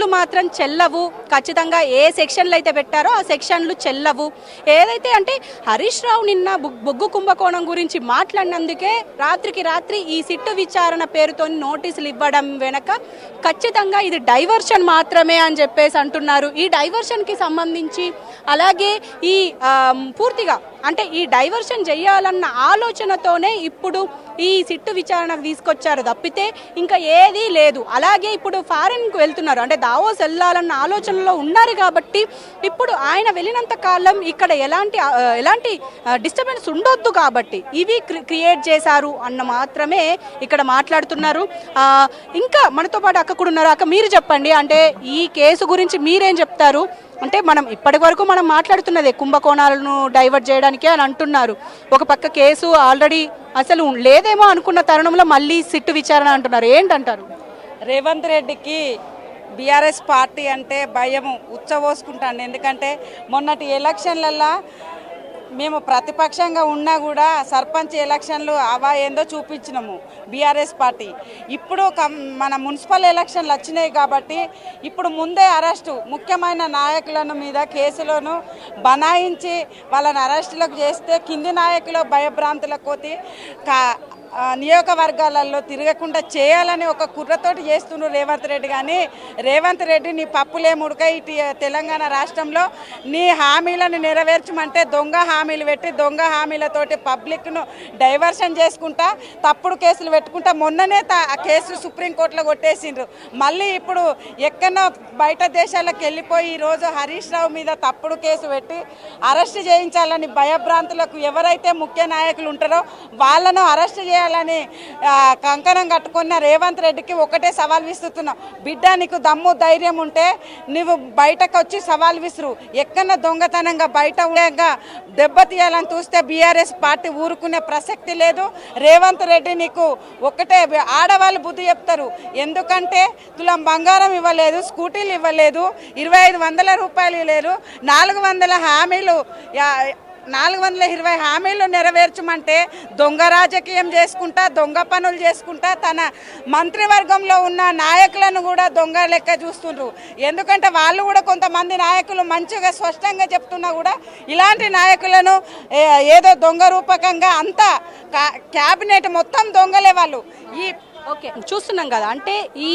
కేసులు మాత్రం చెల్లవు, ఖచ్చితంగా ఏ సెక్షన్లు అయితే పెట్టారో ఆ సెక్షన్లు చెల్లవు. ఏదైతే అంటే హరీష్ రావు నిన్న బొగ్గు కుంభకోణం గురించి మాట్లాడినందుకే రాత్రికి రాత్రి ఈ సిట్టు విచారణ పేరుతో నోటీసులు ఇవ్వడం వెనక ఖచ్చితంగా ఇది డైవర్షన్ మాత్రమే అని చెప్పేసి అంటున్నారు. ఈ డైవర్షన్కి సంబంధించి అలాగే ఈ పూర్తిగా అంటే ఈ డైవర్షన్ చేయాలన్న ఆలోచనతోనే ఇప్పుడు ఈ సిట్టు విచారణకు తీసుకొచ్చారు తప్పితే ఇంకా ఏదీ లేదు. అలాగే ఇప్పుడు ఫారిన్కు వెళ్తున్నారు, అంటే దావోస్ వెళ్ళాలన్న ఆలోచనలో ఉన్నారు కాబట్టి ఇప్పుడు ఆయన వెళ్ళినంత కాలం ఇక్కడ ఎలాంటి డిస్టర్బెన్స్ ఉండొద్దు కాబట్టి ఇవి క్రియేట్ చేశారు అన్న మాత్రమే ఇక్కడ మాట్లాడుతున్నారు. ఇంకా మనతో పాటు అక్క కూడా ఉన్నారు. అక్క మీరు చెప్పండి, అంటే ఈ కేసు గురించి మీరేం చెప్తారు? అంటే మనం ఇప్పటి వరకు మనం మాట్లాడుతున్నదే కుంభకోణాలను డైవర్ట్ చేయడానికి అని అంటున్నారు. ఒక పక్క కేసు ఆల్రెడీ అసలు లేదేమో అనుకున్న తరుణంలో మళ్ళీ సిట్టు విచారణ అంటున్నారు. ఏంటంటారు? రేవంత్ రెడ్డికి బీఆర్ఎస్ పార్టీ అంటే భయము ఉచ్చబోసుకుంటాను. ఎందుకంటే మొన్నటి ఎలక్షన్లల్లో మేము ప్రతిపక్షంగా ఉన్నా కూడా సర్పంచ్ ఎలక్షన్లు అవా ఏందో చూపించినాము బీఆర్ఎస్ పార్టీ. ఇప్పుడు మన మున్సిపల్ ఎలక్షన్లు వచ్చినాయి కాబట్టి ఇప్పుడు ముందే అరెస్టు ముఖ్యమైన నాయకులను మీద కేసులను బనాయించి వాళ్ళని అరెస్టులకు చేస్తే కింది నాయకులు భయభ్రాంతులకు కోతి నియోజకవర్గాలలో తిరగకుండా చేయాలని ఒక కుట్రతోటి చేస్తున్నారు రేవంత్ రెడ్డి. కానీ రేవంత్ రెడ్డి నీ పప్పులే ముడక ఇటు తెలంగాణ రాష్ట్రంలో నీ హామీలను నెరవేర్చమంటే దొంగ హామీలు పెట్టి దొంగ హామీలతోటి పబ్లిక్ను డైవర్షన్ చేసుకుంటా తప్పుడు కేసులు పెట్టుకుంటా మొన్ననే ఆ కేసు సుప్రీంకోర్టులో కొట్టేసిండ్రు. మళ్ళీ ఇప్పుడు ఎక్కడో బయట దేశాలకు వెళ్ళిపోయి ఈరోజు హరీష్ రావు మీద తప్పుడు కేసు పెట్టి అరెస్ట్ చేయించాలని భయభ్రాంతులకు ఎవరైతే ముఖ్య నాయకులు ఉంటారో వాళ్ళను అరెస్ట్ చేయాలని కంకణం కట్టుకున్న రేవంత్ రెడ్డికి ఒకటే సవాల్ విసురుతున్నాం. బిడ్డ నీకు దమ్ము ధైర్యం ఉంటే నువ్వు బయటకు వచ్చి సవాల్ విసురు. ఎక్కడన్నా దొంగతనంగా బయట దెబ్బతీయాలని చూస్తే బీఆర్ఎస్ పార్టీ ఊరుకునే ప్రసక్తి లేదు. రేవంత్ రెడ్డి నీకు ఒకటే ఆడవాళ్ళు బుద్ధి చెప్తారు. ఎందుకంటే తులం బంగారం ఇవ్వలేదు, స్కూటీలు ఇవ్వలేదు, 2500 రూపాయలు లేదు, 400 హామీలు 420 హామీలు నెరవేర్చమంటే దొంగ రాజకీయం చేసుకుంటా దొంగ పనులు చేసుకుంటా తన మంత్రివర్గంలో ఉన్న నాయకులను కూడా దొంగ లెక్క చూస్తుండ్రు. ఎందుకంటే వాళ్ళు కూడా కొంతమంది నాయకులు మంచిగా స్పష్టంగా చెప్తున్నా కూడా ఇలాంటి నాయకులను ఏదో దొంగ రూపకంగా అంతా క్యాబినెట్ మొత్తం దొంగలే వాళ్ళు. ఓకే చూస్తున్నాం కదా, అంటే ఈ